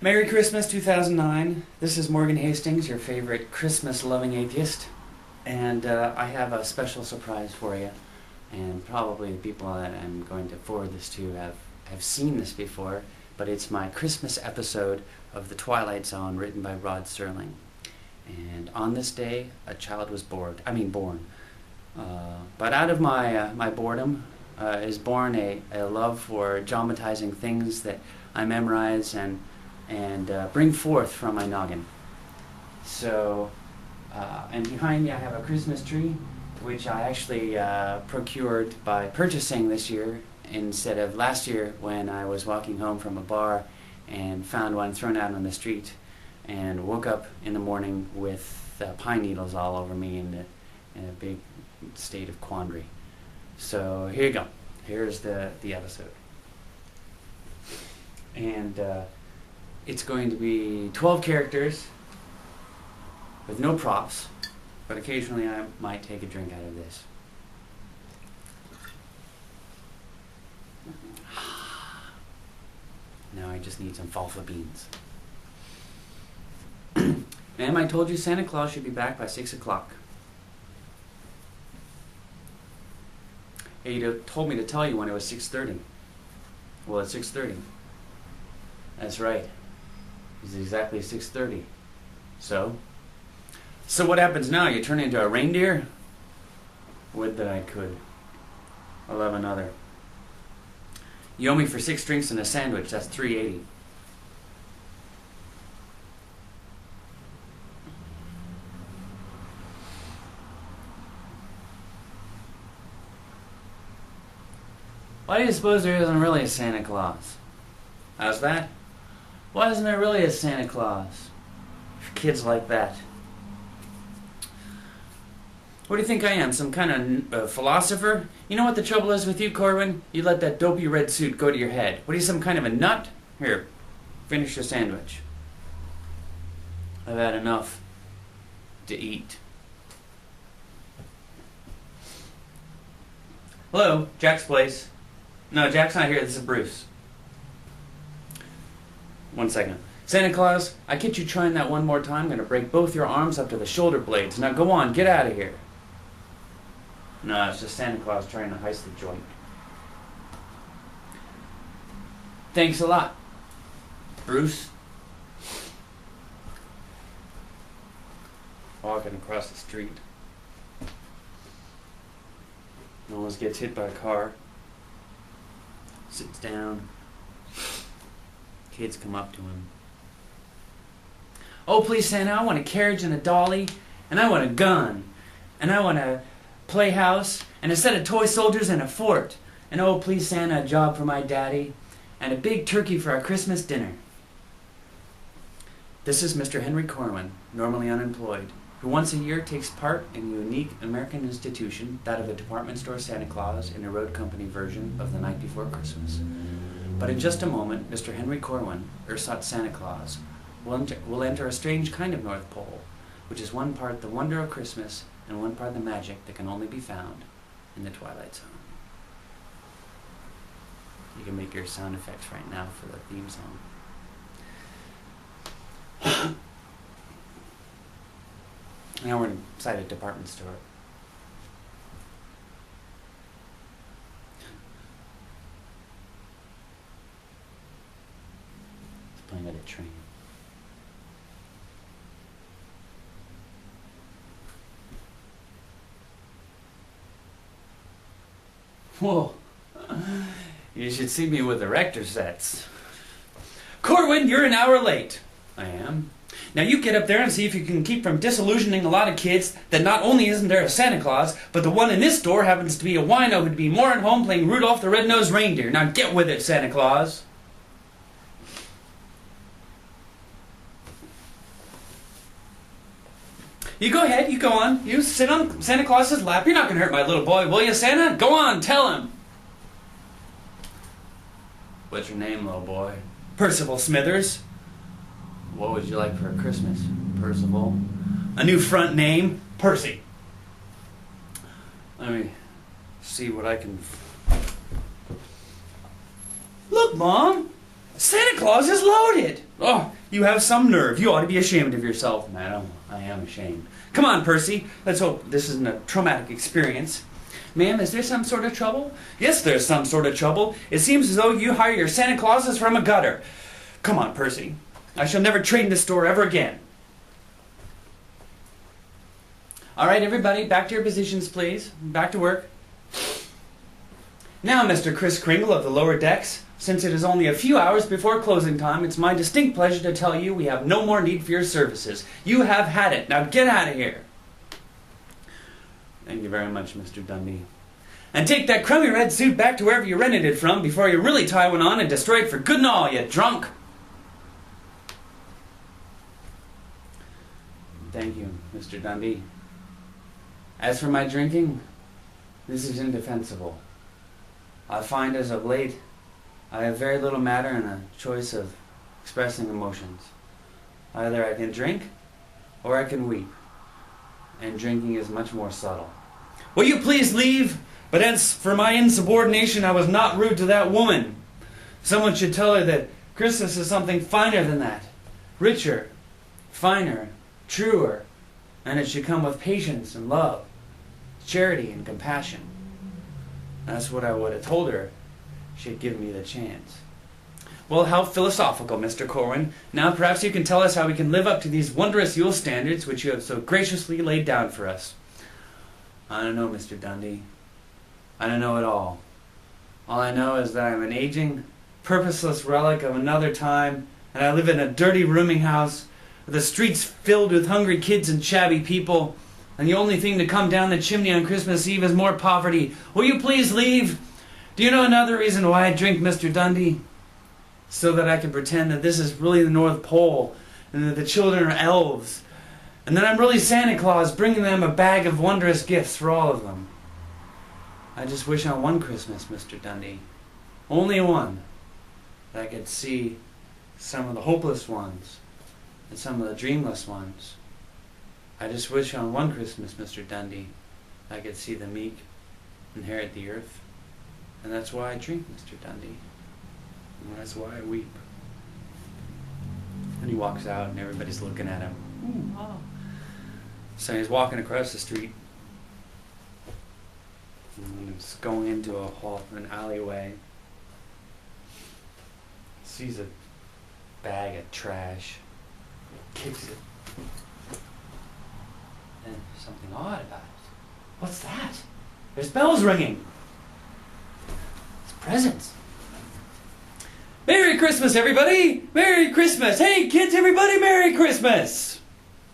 Merry Christmas 2009. This is Morgan Hastings, your favorite Christmas-loving atheist. And I have a special surprise for you. And probably the people that I'm going to forward this to have seen this before, but it's my Christmas episode of The Twilight Zone written by Rod Serling. And on this day, a child was born. But out of my boredom is born a love for dramatizing things that I memorize and bring forth from my noggin. So, and behind me I have a Christmas tree, which I actually procured by purchasing this year instead of last year when I was walking home from a bar and found one thrown out on the street and woke up in the morning with pine needles all over me in a big state of quandary. So here you go. Here's the episode. And it's going to be 12 characters with no props, but occasionally I might take a drink out of this. Now I just need some falfa beans. Ma'am, I told you Santa Claus should be back by 6 o'clock. Hey, you told me to tell you when it was 6:30. Well, it's 6:30. That's right. It's exactly 6:30. So what happens now? You turn into a reindeer? Would that I could. I'll have another. You owe me for 6 drinks and a sandwich. That's $3.80. Why do you suppose there isn't really a Santa Claus? How's that? Why isn't there really a Santa Claus? For kids like that. What do you think I am? Some kind of philosopher? You know what the trouble is with you, Corwin? You let that dopey red suit go to your head. What are you, some kind of a nut? Here, finish your sandwich. I've had enough to eat. Hello, Jack's place. No, Jack's not here. This is Bruce. 1 second. Santa Claus, I get you trying that one more time. I'm going to break both your arms up to the shoulder blades. Now go on, get out of here. No, it's just Santa Claus trying to heist the joint. Thanks a lot, Bruce. Walking across the street. Almost gets hit by a car. Sits down. Kids come up to him. Oh, please, Santa, I want a carriage and a dolly, and I want a gun, and I want a playhouse, and a set of toy soldiers and a fort, and oh, please, Santa, a job for my daddy, and a big turkey for our Christmas dinner. This is Mr. Henry Corwin, normally unemployed, who once a year takes part in a unique American institution, that of a department store Santa Claus in a road company version of The Night Before Christmas. But in just a moment, Mr. Henry Corwin, ersatz Santa Claus, will enter a strange kind of North Pole, which is one part the wonder of Christmas and one part the magic that can only be found in the Twilight Zone. You can make your sound effects right now for the theme song. Now we're inside a department store. It's playing at a train. Whoa. You should see me with erector sets. Corwin, you're an hour late. I am. Now you get up there and see if you can keep from disillusioning a lot of kids that not only isn't there a Santa Claus, but the one in this store happens to be a wino who'd be more at home playing Rudolph the Red-Nosed Reindeer. Now get with it, Santa Claus. You go ahead, you go on. You sit on Santa Claus's lap. You're not going to hurt my little boy, will you, Santa? Go on, tell him. What's your name, little boy? Percival Smithers. What would you like for Christmas, Percival? A new front name, Percy. Let me see what I can... Look, Mom! Santa Claus is loaded! Oh, You have some nerve. You ought to be ashamed of yourself. Madam, I am ashamed. Come on, Percy. Let's hope this isn't a traumatic experience. Ma'am, is there some sort of trouble? Yes, there's some sort of trouble. It seems as though you hire your Santa Clauses from a gutter. Come on, Percy. I shall never trade in this store ever again. All right, everybody, back to your positions, please. Back to work. Now, Mr. Kris Kringle of the lower decks, since it is only a few hours before closing time, it's my distinct pleasure to tell you we have no more need for your services. You have had it. Now get out of here. Thank you very much, Mr. Dundee. And take that crummy red suit back to wherever you rented it from before you really tie one on and destroy it for good and all, you drunk. Thank you, Mr. Dundee. As for my drinking, this is indefensible. I find as of late, I have very little matter in a choice of expressing emotions. Either I can drink, or I can weep. And drinking is much more subtle. Will you please leave? But as for my insubordination, I was not rude to that woman. Someone should tell her that Christmas is something finer than that. Richer, finer, truer. And it should come with patience and love, charity and compassion. That's what I would have told her if she'd given me the chance. Well, how philosophical, Mr. Corwin. Now perhaps you can tell us how we can live up to these wondrous Yule standards which you have so graciously laid down for us. I don't know, Mr. Dundee. I don't know at all. All I know is that I'm an aging, purposeless relic of another time, and I live in a dirty rooming house, with the streets filled with hungry kids and shabby people, and the only thing to come down the chimney on Christmas Eve is more poverty. Will you please leave? Do you know another reason why I drink, Mr. Dundee? So that I can pretend that this is really the North Pole, and that the children are elves, and that I'm really Santa Claus bringing them a bag of wondrous gifts for all of them. I just wish on one Christmas, Mr. Dundee, only one, that I could see some of the hopeless ones and some of the dreamless ones. I just wish on one Christmas, Mr. Dundee, I could see the meek inherit the earth. And that's why I drink, Mr. Dundee. And that's why I weep. And he walks out and everybody's looking at him. Ooh, oh. So he's walking across the street. And he's going into an alleyway. Sees a bag of trash. Kicks it. And there's something odd about it. What's that? There's bells ringing. It's presents. Merry Christmas, everybody! Merry Christmas! Hey, kids, everybody, Merry Christmas!